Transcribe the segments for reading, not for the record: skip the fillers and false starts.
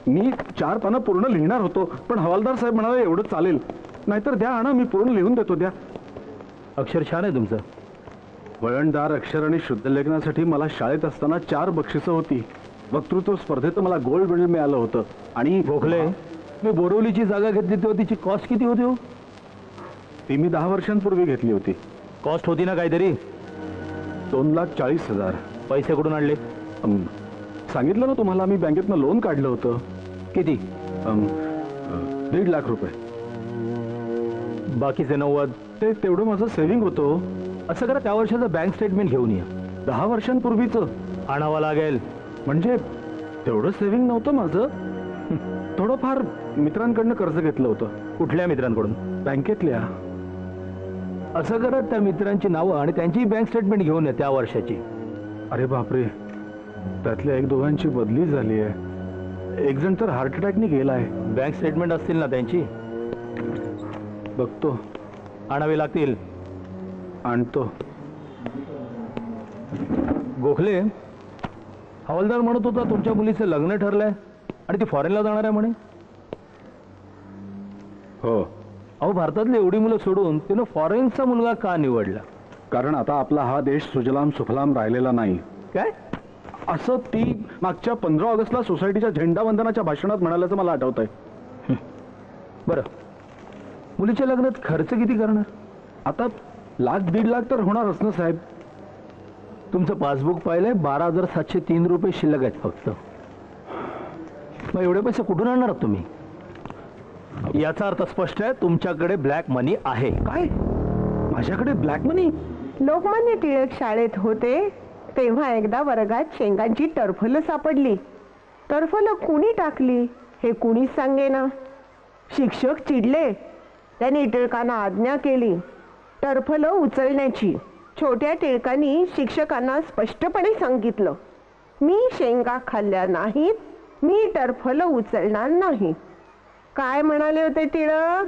मी 4 पानं पूर्ण लिहिणार होतो, पण हवालदार साहेब म्हणाले एवढं चालेल. नाहीतर द्या आणा, मी पूर्ण लिहून देतो. द्या. अक्षर छान आहे तुमचं. वळणदार अक्षर आणि शुद्ध लेखनासाठी मला शाळेत असताना 4 बक्षिसं होती. वक्तृत्व स्पर्धेत मला गोल्ड मेडल मिळालं होतं. आणि गोखले, मी बोरिवलीची जागा घेतली तेव्हा तिची कॉस्ट किती होती हो? ती मी 10 वर्षांपूर्वी घेतली होती. कॉस्ट होती ना काहीतरी? 2,40,000. पैसे कुठून आणले? सांगितलं ना तुम्हाला, मी बँकेतनं लोन काढलं होतं. किती? 1.5 लाख रुपये. बाकीचे 90? तेवढं माझं सेव्हिंग होतं. असं करा, त्या वर्षाचं बँक स्टेटमेंट घेऊन या. 10 वर्षांपूर्वीचं आणावं लागेल. म्हणजे तेवढं सेव्हिंग नव्हतं माझं. थोडंफार मित्रांकडनं कर्ज घेतलं होतं. कुठल्या मित्रांकडून? बँकेतल्या. असं करा, त्या मित्रांची नावं आणि त्यांची बँक स्टेटमेंट घेऊन या त्या वर्षाची. अरे बापरे, त्यातल्या 1-2 बदली झाली आहे. एक जण तर हार्ट अटॅकने गेलाय. बँक स्टेटमेंट असतील ना त्यांची? बघतो. आणावी लागतील. आणतो. गोखले, हवालदार म्हणत होता तुमच्या मुलीचं लग्न ठरलंय आणि ती फॉरेनला जाणार आहे म्हणे. हो. अहो, भारतातली एवढी मुलं सोडून तिनं फॉरेनचा मुलगा का निवडला? कारण आता आपला हा देश सुजलाम सुफलाम राहिलेला नाही. काय असं ती मागच्या 15 ऑगस्टला सोसायटीच्या झेंडावंदनाच्या भाषणात म्हणाल्याचं मला आठवत आहे. बरं, मुलीच्या लग्नात खर्च किती करणार? आता 1,00,000-1.5 लाख तर होणारच ना साहेब. तुमचं पासबुक पाहिलंय, 12,703 रुपये शिल्लक आहेत फक्त. मग एवढे पैसे कुठून आणणार तुम्ही? याचा अर्थ स्पष्ट आहे, तुमच्याकडे ब्लॅक मनी आहे. काय? माझ्याकडे ब्लॅक मनी? लोकमान्य टिळक शाळेत होते तेव्हा एकदा वर्गात शेंगांची टरफलं सापडली. टरफलं कुणी टाकली हे कुणीच सांगेना. शिक्षक चिडले. त्यांनी टिळकांना आज्ञा केली टरफलं उचलण्याची. छोट्या टिळकांनी शिक्षकांना स्पष्टपणे सांगितलं, मी शेंगा खाल्ल्या नाहीत, मी टरफलं उचलणार नाही. काय म्हणाले होते टिळक?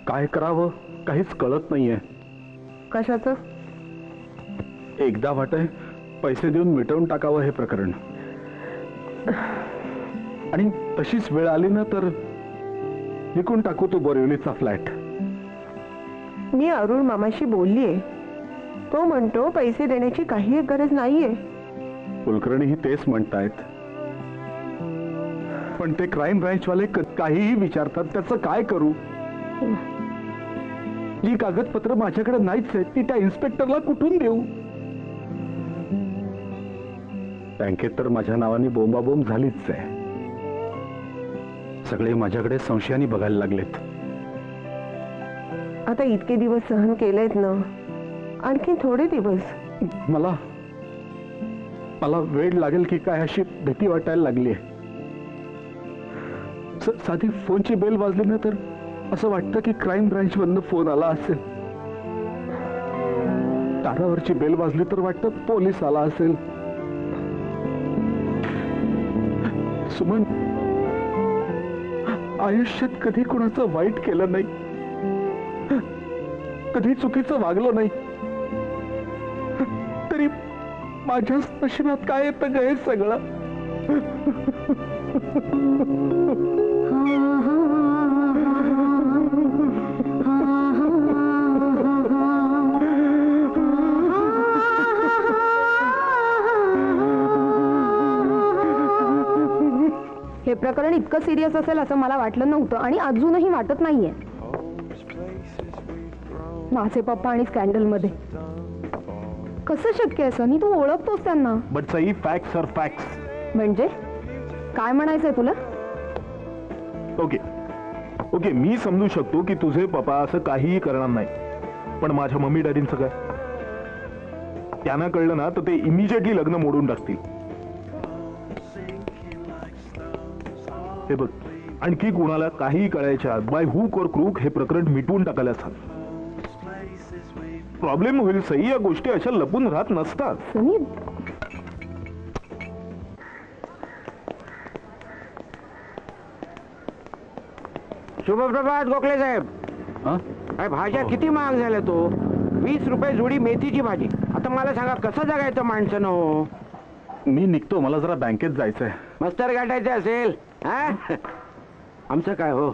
काय करावं काहीच कळत नाहीये. कशाचं? एकदा वाटय पैसे देऊन मिटवून टाकावं हे प्रकरण. आणि तशीच वेळ आली ना तर विकून टाकू तो बोरिवलीचा फ्लॅट. मी अरुण मामाशी बोललीये. तो म्हणतो पैसे देण्याची काही गरज नाहीये. कुलकर्णीही तेच म्हणतायत. पण ते क्राईम ब्रँचवाले काहीही विचारतात, त्याचं काय करू? जी कागदपत्र माझ्याकडे नाहीच आहेत ती त्या इन्स्पेक्टरला कुठून देऊ? बँकेत तर माझ्या नावाने बोंबाबोंब झालीच आहे. सगळे माझ्याकडे संशयाने बघायला लागलेत. आता इतके दिवस सहन केलेत ना, आणखी थोडे दिवस. मला वेळ लागेल की काय अशी भीती वाटायला लागली आहे. साधी फोनची बेल वाजली ना तर असं वाटतं की क्राईम ब्रँच मधनं फोन आला असेल. दारावरची बेल वाजली तर वाटतं पोलीस आला असेल. सुमन, आयुष्यात कधी कोणाचं वाईट केलं नाही, कधी चुकीचं वागलं नाही, तरी माझ्याच नशिबात काय येतं ग हे सगळं? हे प्रकरण इतकं सिरियस असेल असं मला वाटलं नव्हतं आणि अजूनही वाटत नाहीये. माझे पप्पा आणि स्कॅन्डल मध्ये कसं शक्य आहे सनी? तू ओळखतोस त्यांना. But Sai, facts are facts. म्हणजे काय म्हणायचंय तुला? ओके, मी समजू शकतो की तुझे पप्पा असं काहीही करणार नाही, पण माझ्या मम्मी डॅडींचं काय? त्यांना कळलं ना तर ते इमिजिएटली लग्न मोडून टाकतील. हे बघ, आणखी कुणाला काही कळायच्या बाय हुक और क्रूक हे प्रकरण मिटवून टाकायला सांग. प्रॉब्लेम होईल सई. या गोष्टी अशा लपून राहत नसतात. सनी, शुभप्रभात गोखले साहेब. भाज्या किती महाग झाल्या तो? 20 रुपये जोडी मेथीची भाजी. आता मला सांगा कसं जगायचं माणसानं हो? मी निघतो, मला जरा बँकेत जायचंय. मस्तर गाठायचं असेल हा? आमचं काय हो,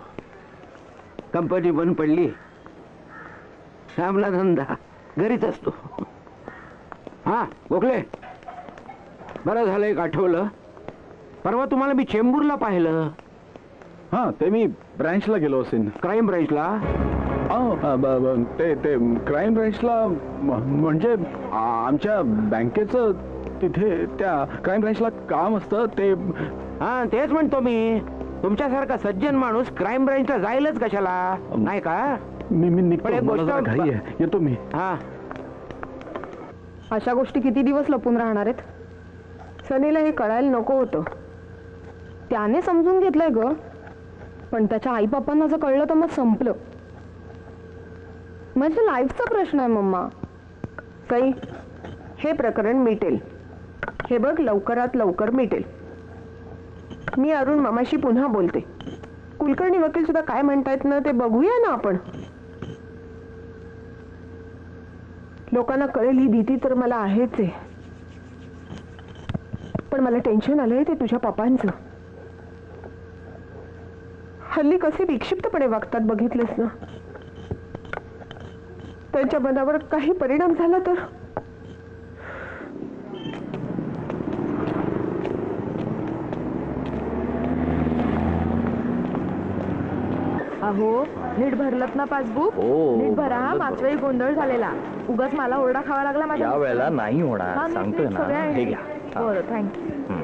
कंपनी बंद पडली, श्यामला धंदा, घरीच असतो. हा गोखले, बरं झालं एक आठवलं, परवा तुम्हाला मी चेंबूरला पाहिलं. हा, ते मी ब्रँचला गेलो असेल. क्राईम ब्रांचला. ते ते क्राईम ब्रँचला म्हणजे आमच्या बँकेचं तिथे त्या क्राईम ब्रँचला काम असतं ते. हा तेच म्हणतो मी, तुमच्यासारखा सज्जन माणूस क्राईम ब्रांचला जाईलच कशाला, नाही का? मी पण निघतो, एक मला जरा गोष्ट- घाई आहे, येतो मी. हा अशा गोष्टी किती दिवस लपून राहणार आहेत? सनीला हे कळायला नको होतं. त्याने समजून घेतलंय ग, पण त्याच्या आईबापांना जर कळलं तर मग संपलं. म्हणजे लाईफचा प्रश्न आहे मम्मा. सई, हे प्रकरण मिटेल. हे बघ, लवकरात लवकर मिटेल. मी अरुण मामाशी पुन्हा बोलते. कुलकर्णी वकील सुद्धा काय म्हणतायत ना ते बघूया ना आपण. लोकांना कळेल ही भीती तर मला आहेच आहे, पण मला टेन्शन आलंय ते तुझ्या पप्पांचं. हल्ली कसे विक्षिप्तपणे वागतात बघितलेस ना. त्यांच्या मनावर काही परिणाम झाला तर. अहो नीट भरलत ना पासबुक? हो, नीट भरा, भरलं, मागच्या वेळी गोंधळ झालेला. उगाच मला ओरडा खावा लागला माझ्या. या वेळेला नाही हा, होणार, नीट- सांगतोय नीट ना. सगळं आहे. हे घ्या. हा. बरं, थँक्यू.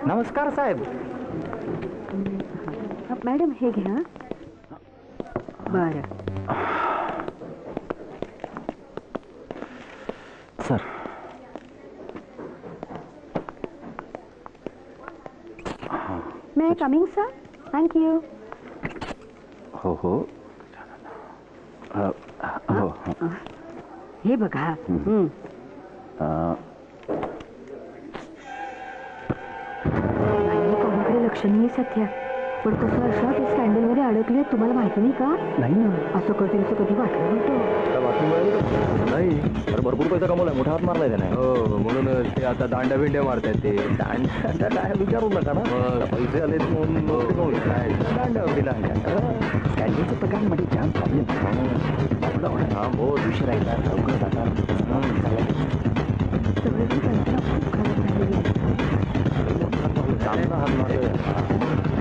नमस्कार साहेब. मॅडम हे घ्या. बरं. Sir, may I coming sir? Thank you. हो हो. हो. हे बघा. कोणाकडे लक्ष नाही सध्या, पण कसं असं ते स्कॅन्डल मध्ये अडकले, तुम्हाला माहिती नाही का? नाही ना. असं करतील कधी वाटलं नव्हतं. बातमी मिळाली नाही, तर भरपूर पैसा कमवलाय, मोठा हात मारलाय त्याने. हो, म्हणून ते आता दांड्या बिंड्या मारतायत. ते दांड्या काय विचारू नका ना, पैसे आले म्हणून दांड्या कॅन्डलचं प्रकार मध्ये जाम प्रॉब्लेम. हा बहुत उशीर आहे, लवकर जातात. सगळं खूप खराब झालेली आहे. चांगला हात मारतोय.